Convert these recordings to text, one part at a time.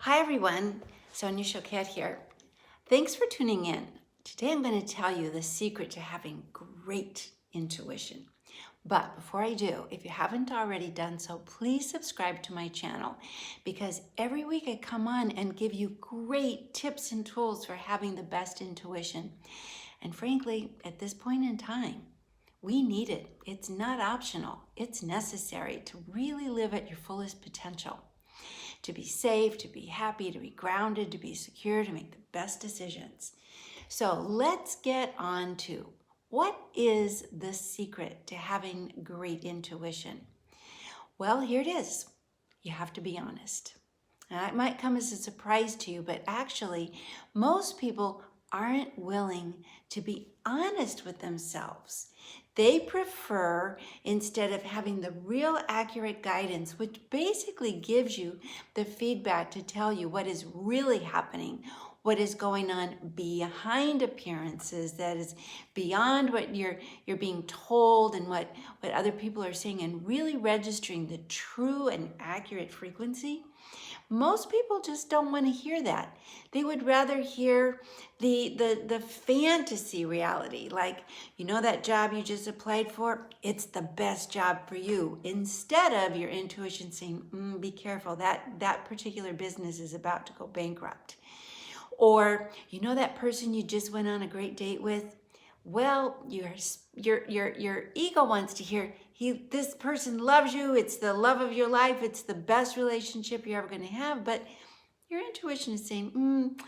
Hi everyone, Sonia Choquette here. Thanks for tuning in. Today I'm going to tell you the secret to having great intuition. But before I do, if you haven't already done so, please subscribe to my channel because every week I come on and give you great tips and tools for having the best intuition. And frankly, at this point in time, we need it. It's not optional. It's necessary to really live at your fullest potential. To be safe, to be happy, to be grounded, to be secure, to make the best decisions. So let's get on to what is the secret to having great intuition? Well, here it is. You have to be honest. Now, it might come as a surprise to you, but actually, most people aren't willing to be honest with themselves. They prefer, instead of having the real accurate guidance, which basically gives you the feedback to tell you what is really happening, what is going on behind appearances, that is beyond what you're being told and what other people are saying, and really registering the true and accurate frequency. Most people just don't want to hear that. They would rather hear the fantasy reality, like, you know, that job you just applied for, it's the best job for you, instead of your intuition saying, be careful, that particular business is about to go bankrupt. Or, you know, that person you just went on a great date with, well, your ego wants to hear, this person loves you, it's the love of your life, it's the best relationship you're ever going to have. But your intuition is saying,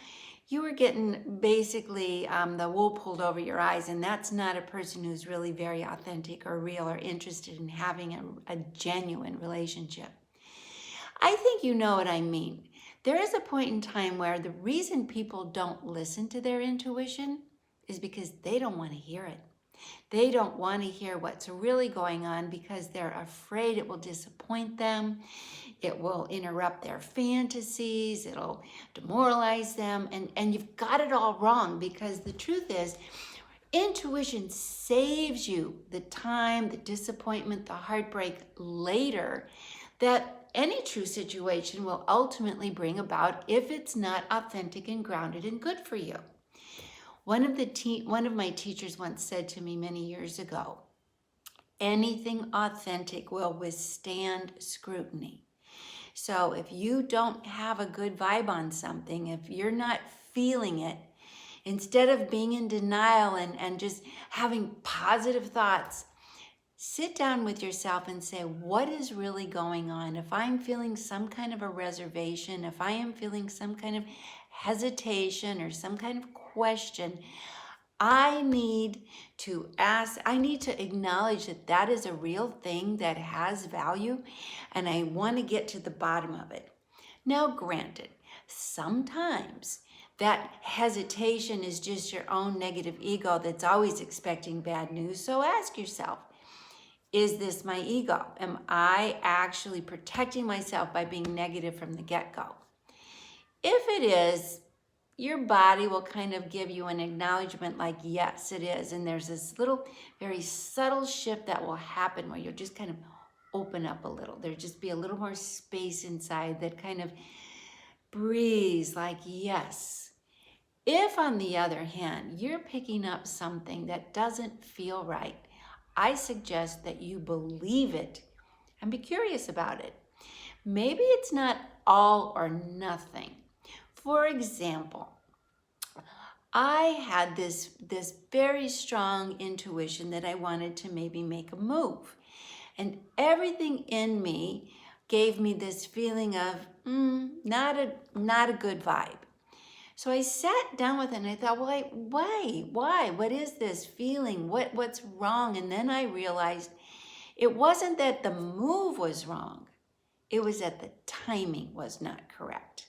you were getting basically the wool pulled over your eyes, and that's not a person who's really very authentic or real or interested in having a genuine relationship. I think you know what I mean. There is a point in time where the reason people don't listen to their intuition is because they don't want to hear it. They don't want to hear what's really going on because they're afraid it will disappoint them. It will interrupt their fantasies. It'll demoralize them. And you've got it all wrong, because the truth is, intuition saves you the time, the disappointment, the heartbreak later that any true situation will ultimately bring about if it's not authentic and grounded and good for you. One of my teachers once said to me many years ago, anything authentic will withstand scrutiny. So if you don't have a good vibe on something, if you're not feeling it, instead of being in denial and just having positive thoughts, sit down with yourself and say, what is really going on? If I'm feeling some kind of a reservation, if I am feeling some kind of hesitation or some kind of question, I need to acknowledge that that is a real thing that has value, and I want to get to the bottom of it. Now, granted, sometimes that hesitation is just your own negative ego that's always expecting bad news. So ask yourself, is this my ego? Am I actually protecting myself by being negative from the get-go? If it is, your body will kind of give you an acknowledgement like, yes, it is. And there's this little, very subtle shift that will happen where you'll just kind of open up a little. There'll just be a little more space inside that kind of breathes like, yes. If, on the other hand, you're picking up something that doesn't feel right, I suggest that you believe it and be curious about it. Maybe it's not all or nothing. For example, I had this very strong intuition that I wanted to maybe make a move. And everything in me gave me this feeling of not a good vibe. So I sat down with it and I thought, well, why? What is this feeling? What's wrong? And then I realized it wasn't that the move was wrong. It was that the timing was not correct.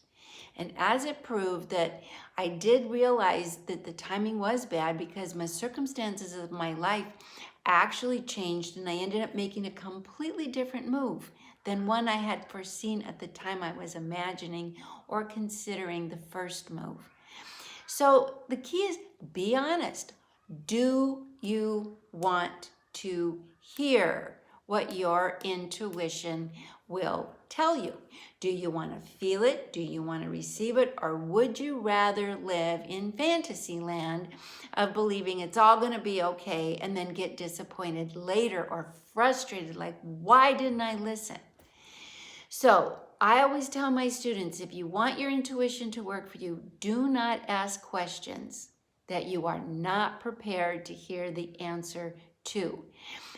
And as it proved, that I did realize that the timing was bad because my circumstances of my life actually changed, and I ended up making a completely different move than one I had foreseen at the time I was imagining or considering the first move. So the key is, be honest. Do you want to hear what your intuition will tell you. Do you want to feel it? Do you want to receive it? Or would you rather live in fantasy land of believing it's all going to be okay and then get disappointed later or frustrated, like, why didn't I listen? So I always tell my students, if you want your intuition to work for you, do not ask questions that you are not prepared to hear the answer to.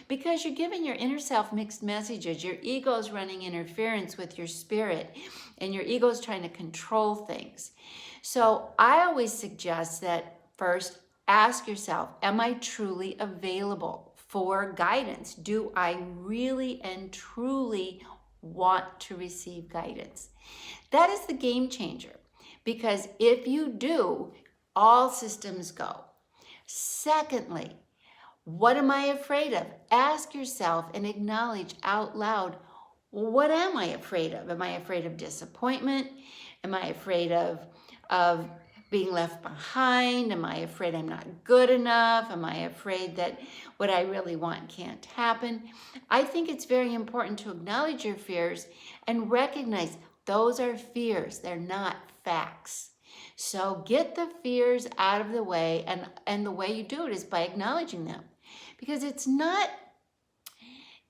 Because you're giving your inner self mixed messages. Your ego is running interference with your spirit, and your ego is trying to control things. So I always suggest that first ask yourself, am I truly available for guidance? Do I really and truly want to receive guidance? That is the game changer, because if you do, all systems go. Secondly, what am I afraid of? Ask yourself and acknowledge out loud, what am I afraid of? Am I afraid of disappointment? Am I afraid of being left behind? Am I afraid I'm not good enough? Am I afraid that what I really want can't happen? I think it's very important to acknowledge your fears and recognize those are fears. They're not facts. So get the fears out of the way, and the way you do it is by acknowledging them. Because it's not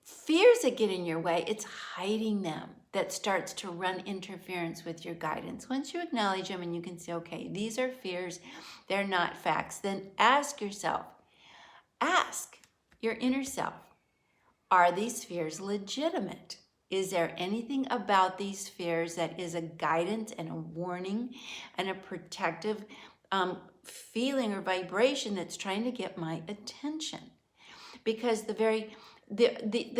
fears that get in your way, it's hiding them that starts to run interference with your guidance. Once you acknowledge them and you can say, okay, these are fears, they're not facts, then ask yourself, ask your inner self, are these fears legitimate? Is there anything about these fears that is a guidance and a warning and a protective feeling or vibration that's trying to get my attention? Because the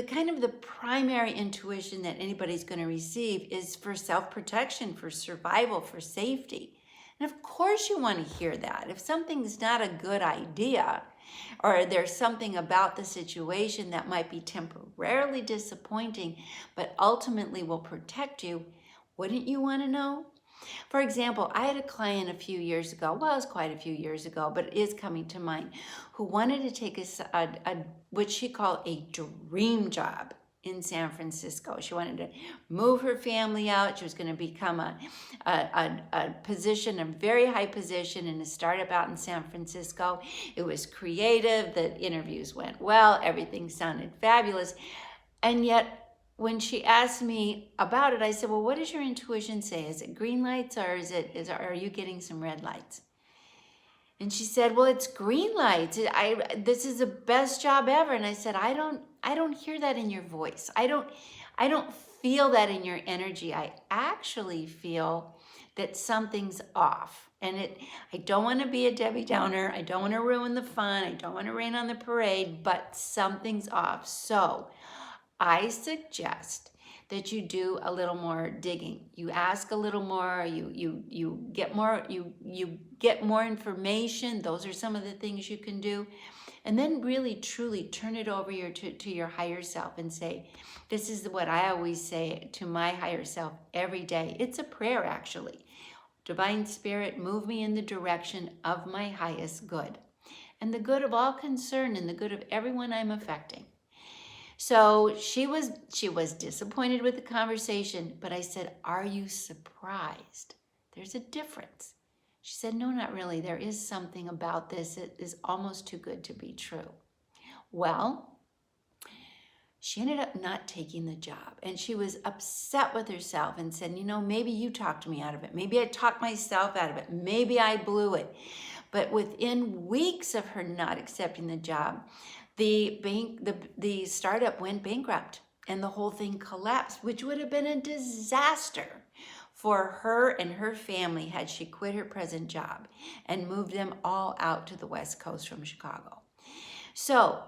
kind of the primary intuition that anybody's going to receive is for self-protection, for survival, for safety. And of course you want to hear that. If something's not a good idea, or there's something about the situation that might be temporarily disappointing, but ultimately will protect you, wouldn't you want to know? For example, I had a client a few years ago, well, it was quite a few years ago, but it is coming to mind, who wanted to take what she called a dream job in San Francisco. She wanted to move her family out. She was going to become a position, a very high position in a startup out in San Francisco. It was creative. The interviews went well. Everything sounded fabulous. And yet, when she asked me about it, I said, well, what does your intuition say? Is it green lights, or are you getting some red lights? And she said, well, it's green lights. This is the best job ever. And I said, I don't hear that in your voice. I don't feel that in your energy. I actually feel that something's off. And I don't want to be a Debbie Downer. I don't want to ruin the fun. I don't want to rain on the parade, but something's off. So I suggest that you do a little more digging. You ask a little more, you get more information. Those are some of the things you can do. And then really truly turn it over to your higher self and say, this is what I always say to my higher self every day. It's a prayer, actually. Divine Spirit, move me in the direction of my highest good and the good of all concerned and the good of everyone I'm affecting. So she was disappointed with the conversation, but I said, are you surprised? There's a difference. She said, no, not really. There is something about this that is almost too good to be true. Well, she ended up not taking the job, and she was upset with herself and said, maybe you talked me out of it. Maybe I talked myself out of it. Maybe I blew it. But within weeks of her not accepting the job, the startup went bankrupt and the whole thing collapsed, which would have been a disaster for her and her family had she quit her present job and moved them all out to the West Coast from Chicago. So,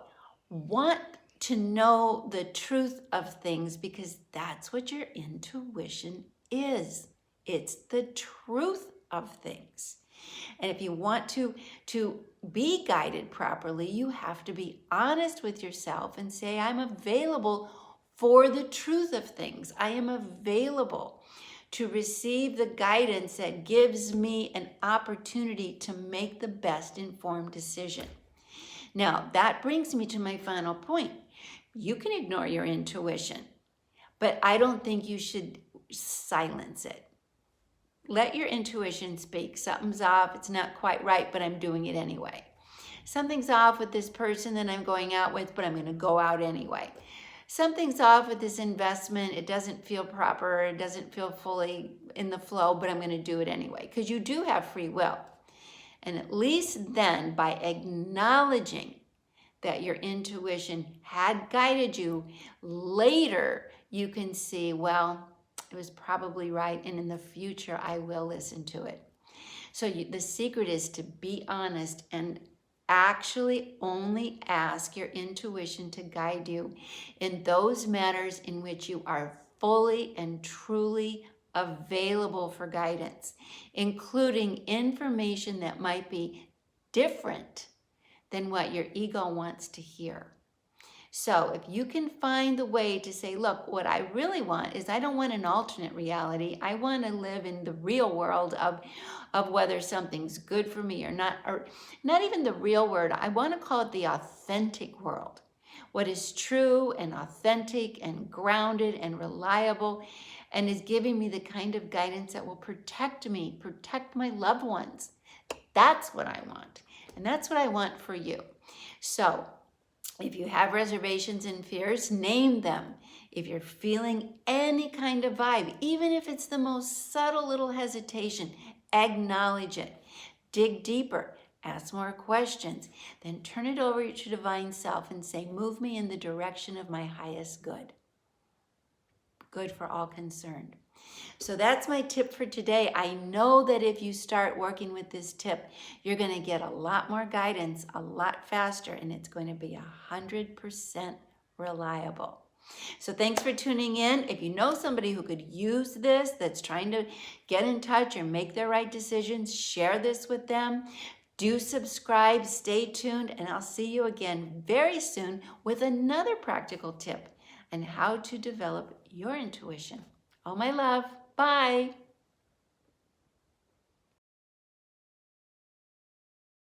want to know the truth of things, because that's what your intuition is. It's the truth of things. And if you want to be guided properly, you have to be honest with yourself and say, I'm available for the truth of things. I am available to receive the guidance that gives me an opportunity to make the best informed decision. Now, that brings me to my final point. You can ignore your intuition, but I don't think you should silence it. Let your intuition speak. Something's off, it's not quite right, but I'm doing it anyway. Something's off with this person that I'm going out with, but I'm going to go out anyway. Something's off with this investment. It doesn't feel proper. It doesn't feel fully in the flow, but I'm going to do it anyway. Because you do have free will. And at least then, by acknowledging that your intuition had guided you, later you can see, well, it was probably right. And in the future, I will listen to it. So the secret is to be honest and actually only ask your intuition to guide you in those matters in which you are fully and truly available for guidance, including information that might be different than what your ego wants to hear. So if you can find the way to say, look, what I really want is I don't want an alternate reality. I want to live in the real world of whether something's good for me or not even the real world. I want to call it the authentic world. What is true and authentic and grounded and reliable and is giving me the kind of guidance that will protect me, protect my loved ones. That's what I want. And that's what I want for you. So if you have reservations and fears, name them. If you're feeling any kind of vibe, even if it's the most subtle little hesitation, acknowledge it. Dig deeper. Ask more questions. Then turn it over to Divine Self and say, move me in the direction of my highest good. Good for all concerned. So that's my tip for today. I know that if you start working with this tip, you're going to get a lot more guidance a lot faster, and it's going to be 100% reliable. So thanks for tuning in. If you know somebody who could use this, that's trying to get in touch or make the right decisions, share this with them. Do subscribe, stay tuned, and I'll see you again very soon with another practical tip on how to develop your intuition. All my love. Bye.